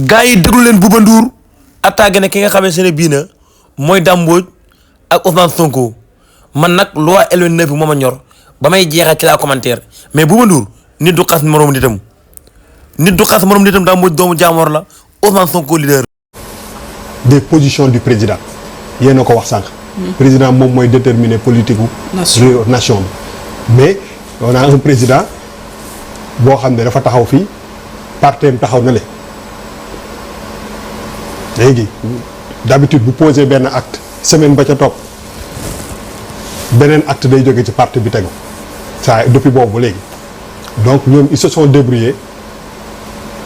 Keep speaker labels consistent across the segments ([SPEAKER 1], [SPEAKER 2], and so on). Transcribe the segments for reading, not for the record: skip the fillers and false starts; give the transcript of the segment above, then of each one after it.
[SPEAKER 1] gars yi déglu leen Bouba Ndour attaqué ne ki nga xamante ne bii na mooy Dame Mbodj ak Ousmane Sonko man nag loi L29 bi moo ma ñor ba may jeexal ci laa commentaire mais Bouba Ndour nit du xas moroom nitam Dame Mbodj doomu jaamoor la Ousmane Sonko leader.
[SPEAKER 2] des positions du président yéen a ko wax sànq. président moom mooy déterminer politique gu. nation bi mais on a un président boo xam ne dafa taxaw fii parteem taxaw na le léegi d'habitude bu posé benn acte semaine ba ca topp beneen acte day jóge ci parti bi tegu ça depuis boobu léegi donc ñoom ils se sont débrouillés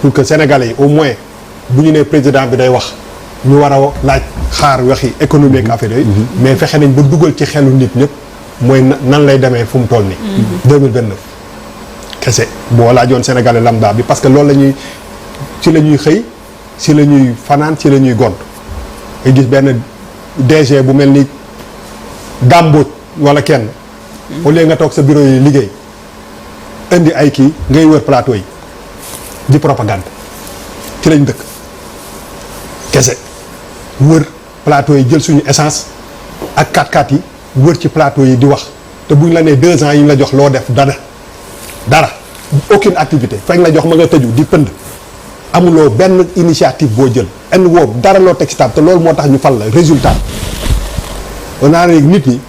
[SPEAKER 2] pour que sénégalais yi au moins bu ñu nee président bi day wax ñu war a laaj xaar waxi économie ak affaire yooyu mais fexe nañ ba dugal ci xelu nit ñëpp mooy nan lay demee fu mu toll nii 2029 kese boo laajoon sénégalais lambda bi parce que loolu la ñuy ci la ñuy xëy ci la ñuy fanaan ci la ñuy gont nga gis benn DG bu mel ni Dame Mbodj wala kenn au lieu nga toog sa bureau yi liggéey indi ay kii ngay wër plateau yi di propagande ci lañ dëkk kese wër plateau yi jël suñu essence ak 4x4 yi wër ci plateau yi di wax te buñ la nee 2 ans yi ñu la jox loo def dara aucune activité fañ la jox ma nga tëju di pënd amuloo benn initiative boo jël en woo dara loo teg ci table te loolu moo tax ñu fal la résultat on a nit ñi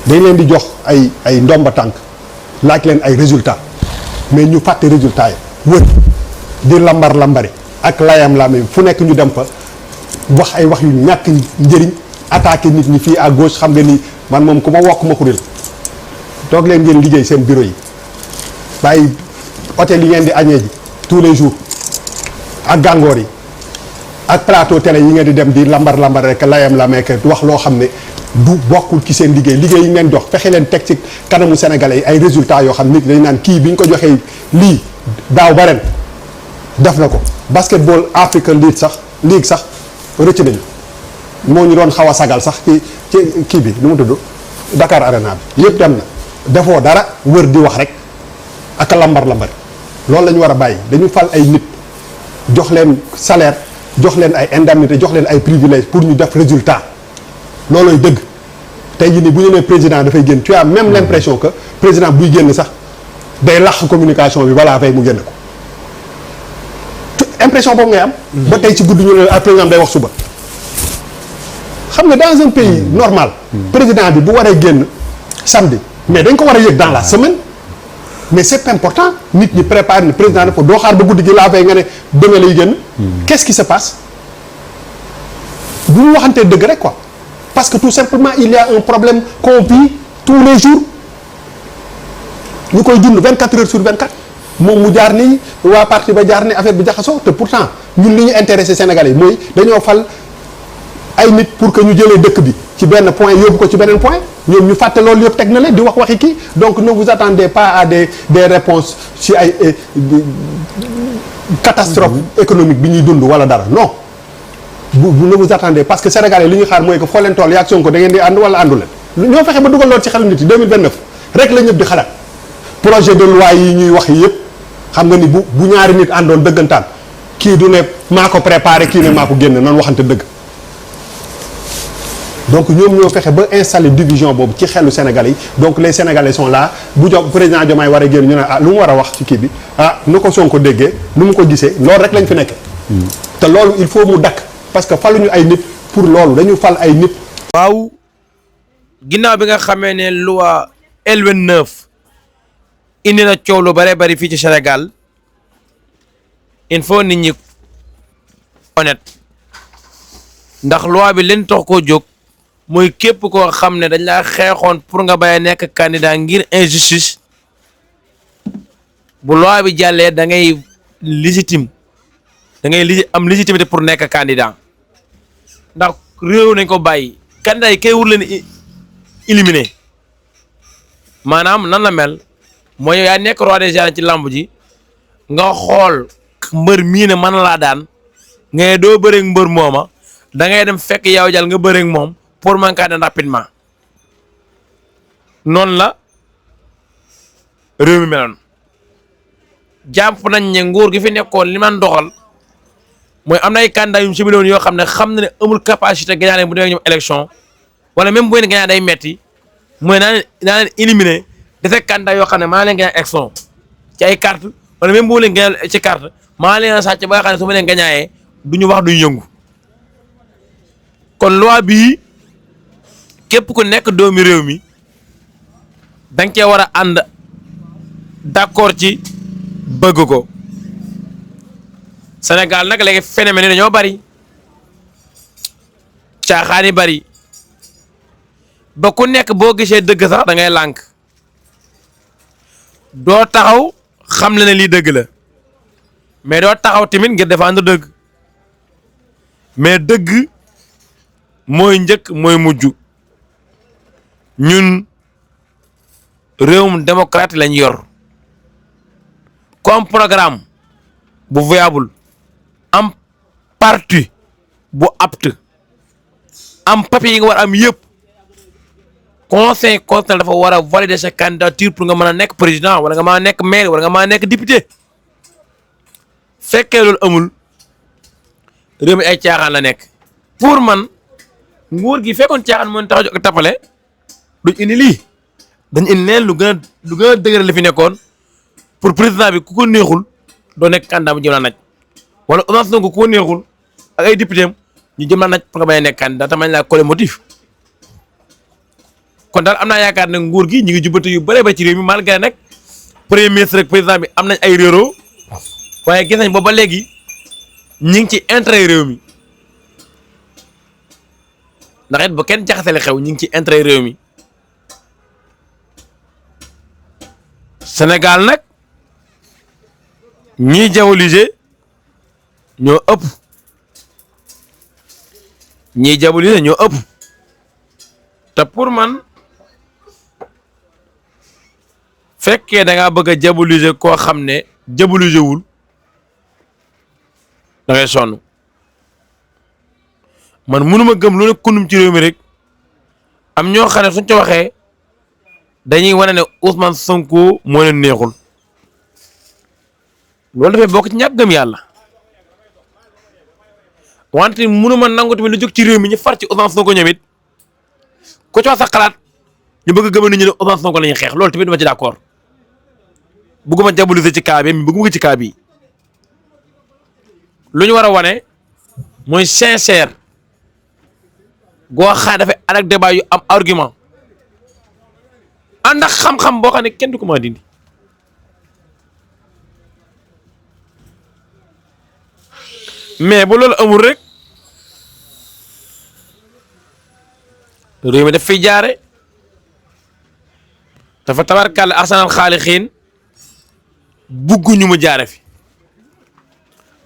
[SPEAKER 2] dañ leen di jox ay ndomba tànk laaj leen ay résultat mais ñu fàtte résultat yi wër di lambari ak layam fu nekk ñu dem fa wax ay wax yu ñàkk njëriñ attaqué nit ñi fii à gauche xam nga ni man moom ku ma wokk ma kuréel toog leen ngeen liggéey seen bureau yi bàyyi hôtel yi ngeen di añee ji tous les jours ak gàngoor yi ak plateau télé yi ngeen di dem di lambar rek layam wax loo xam ne du bokkul ci seen liggéey yi ngeen jox fexe leen teg ci kanamu sénégalais yi ay résultats yoo xam nit dañ naan kii bi ñu ko joxee lii daaw ba ren def na ko basketball Africa League sax rëcc nañu moo ñu doon xaw a sagal sax ci kii bi nu mu tudd Dakar Arena bi yëpp dem na defoo dara wër di wax rek ak lambar loolu la ñu war a bàyyi dañu fal ay nit jox leen salaire jox leen ay indemnité jox leen ay privilèges pour ñu def résultat loolooy dëgg tey jii nii bu ñu nee président dafay génn tu as même l'impression que président buy génn sax day làq communication bi balaa fay mu génn ko impression boobu ngay am. ba tey ci guddi ñu ne président day wax suba. xam nga dans un pays normal. président bi bu waree génn samedi mais dañ ko war a yëg dans la semaine. mais c'est important nit ñi préparer ne président ne ko doo xaar ba guddi gi laa fay nga ne demain lay génn. qu'est-ce qui se passe bu ñu waxantee dëgg rek quoi parce que tout simplement il y a un problème qu'on vit tous les jours ñu koy dund 24 heures sur 24 moom mu jaar nii waa parti ba jaar ni affaire bi jaxasoo te pourtant ñun li ñu intéressé Sénégalais yi mooy dañoo fal ay nit pour que ñu jëlee dëkk bi ci benn point yóbbu ko ci beneen point ñoom ñu fàtte loolu yëpp teg na leen di wax waxi kii donc ne vous attendez pas à des réponses ci ay catastrophe économique bi ñuy dund wala dara non bu ne vous attendez parce que Sénégalais li ñu xaar mooy que foo leen toll yaa ak Sonko da ngeen di ànd wala àndu leen ñoo fexe ba dugal loolu ci xelu nit yi 2029 rek la ñëpp di xalaat projet de loi yi ñuy wax yëpp xam nga ni bu ñaari nit àndoon dëggantaan kii du ne maa ko préparé kii ne maa ko génne nan waxante dëgg donc ñoom ñoo fexe ba installer division boobu ci xelu Sénégalais yi donc les Sénégalais sont là bu jox président Diomaye war a génn ñu ne lu mu war a wax ci kii bi nu ko Sonko déggee nu mu ko gisee loolu rek lañ fi nekkee. te loolu il faut mu dakk parce que faluñu ay nit pour loolu dañu fal ay nit.
[SPEAKER 1] waaw ginnaaw bi nga xamee ne loi L29 indi na coow lu bare bari fii ci Sénégal il faut nit ñi honnête ndax loi bi leen tax koo jóg mooy képp koo xam ne dañ laa xeexoon pour nga bay nekk candidat ngir injustice bu loi bi jàllee da ngay légitime am légitimité pour nekk candidat ndax réew nañ ko bàyyi candidat yi kay wur leen éliminer maanaam nan la mel mooy yaa nekk roi des arènes ci lamb ji nga xool mbër mii ne mën laa daan nga doo bëreeg mbër mooma da ngay dem fekk yow jàll nga bëreeg moom pour mën kaa daan rapidement noonu la réew mi meloon jàpp nañ ne nguur gi fi nekkoon li man doxal mooy am na ay candidats yu mu ciblé woon yoo xam ne xam na ne amul capacité gagné bu demee ñoom élection wala même bu ngeen gagné day metti mooy naa leen éliminer dese candidat yoo xam ne maa leen gagné élection ci ay carte wala même boo leen gagné ci carte maa leen sàcc ba nga xam ne su ma leen gagné du ñu wax duñu yëngu kon loi bii képp ku nekk doomi réew mi da nga cee war a ànd d'accord ci bëgg ko Sénégal nag léegi phénomène yi dañoo bari caaxaan yi bari ba ku nekk boo gisee dëgg sax da ngay lànk doo taxaw xam la ne lii dëgg la mais doo taxaw tamit ngir défendre dëgg mais dëgg mooy njëkk mooy mujj ñun réewum démocrate lañ yor comme programme bu viable am parti bu apte am papier yi nga war am yëpp conseil constitutionnel dafa war a valider sa candidature pour nga mën a nekk président wala nga mën a nekk maire wala nga mën a nekk député fekkee loolu amul réew mi ay caaxaan la nekk pour man nguur gi fekkoon caaxaan moo tax a jóg tapale duñ indi lii dañ indi leen lu gën a dëgër li fi nekkoon pour président bi ku ko neexul doo nekk candidat bu jëm la naj wala Ousmane Sonko ku ko neexul ak ay député am ñu jëm la naj pour nga bañ a nekk candidat te mañ laa collé motif kon daal am naa yaakaar ne nguur gi ñu ngi jubbante yu bëree ba ci réew mi malgré nag premier ministre ak président bi am nañ ay réeroo waaye gis nañ boobu ba léegi ñu ngi ci intérêt réew mi ndax it ba kenn jaxasele xew ñu ngi ci intérêt réew mi Sénégal nag ñiy diaboliser ñoo ëpp ñiy diaboliser ñoo ëpp te pour man fekkee da ngaa bëgg a diaboliser koo xam ne diaboliser wul da ngay sonn man mënuma gëm lu ne kundum ci réew mi rek am ñoo xam ne suñ ci waxee dañuy wane ne Ousmane Sonko moo leen neexul loolu dafay bokk ci ñàkk gëm yàlla wante mënuma nangu tamit lu jóg ci réew mi ñu far ci Ousmane Sonko ñoom it ku ci wax sa xalaat ñu bëgg a gëm nit ñi ne Ousmane Sonko la ñuy xeex loolu tamit dama ci d'accord bëgguma diaboliser ci cas bi mi bëgguma ci cas bi lu ñu war a wane mooy sincère goo xam dafay ànd ak débat yu am argument ànd ak xam-xam boo xam ne kenn du ko mën a dindi mais bu loolu amul rek réew mi daf fiy jaare dafa tabarkàlla ahsanal xaalixiin bugguñu mu jaare fi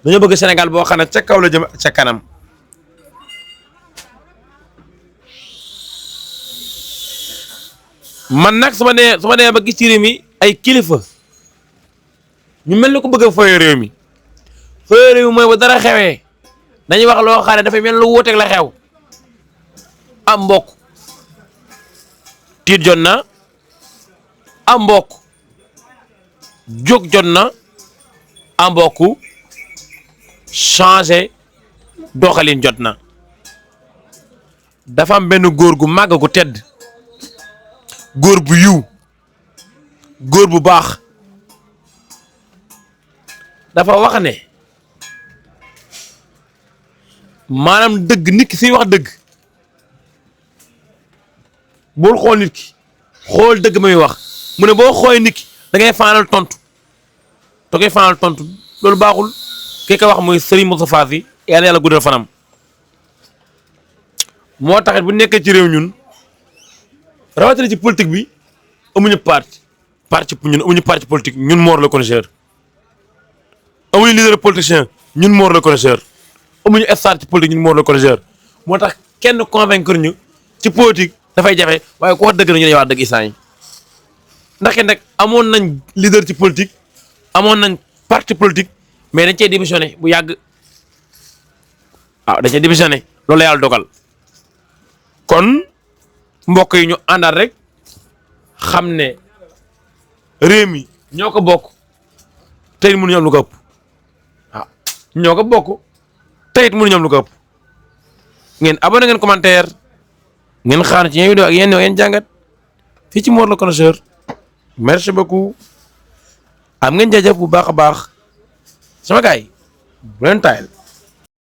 [SPEAKER 1] dañoo bëgg Sénégal boo xam ne ca kaw la jëm ca kanam man nag su ma nee ba gis ci réew mi ay kilifa ñu mel ni ko bëgg a foyee réew mi foyee réew mi mooy ba dara xewee dañuy wax loo xam ne dafay mel lu wuuteeg la xew am mbokk tiit jot na am mbokk jóg jot na am mbokk changé doxalin jot na dafa am benn góor gu màgg gu tedd góor bu yiw góor bu baax dafa wax ne maanaam dëgg nit ki suy wax dëgg bul xool nit ki xool dëgg may wax mu ne boo xoolee nit ki da ngay faanal tontu da ngay faanal tontu loolu baaxul ki ko wax mooy Serigne Moustapha Sy yàlla yàlla guddal fanam moo taxit bu nekkee ci réew ñun rawatina ci politique bi amuñu parti ñun amuñu parti politique ñun Mor le Connaisseur amuñu leader politicien ñun Mor le Connaisseur amuñu star ci politique ñun Mor le Connaisseur moo tax kenn convaincre ñu ci politique dafay jafe waaye ku wax dëgg na ñu ne wax dëgg isaan yi ndax nag amoon nañ leader ci politique amoon nañ parti politique mais dañ cee démissionné bu yàgg waaw dañ cee démissionné loolu la yàlla dogal kon mbokk yi ñu àndaat rek xam ne réew mi ñoo ko bokk tey mënuñu am lu ko ëpp waaw ñoo ko bokk teyit mënu ñoom lu ko ëpp ngeen abonné ngeen commentaire ngeen xaar ci yeneen vidéo ak yeneen jàngat fii ci Mor le Connaisseur merci beaucoup am ngeen jaajëf bu baax a baax sama gaay bu leen tayal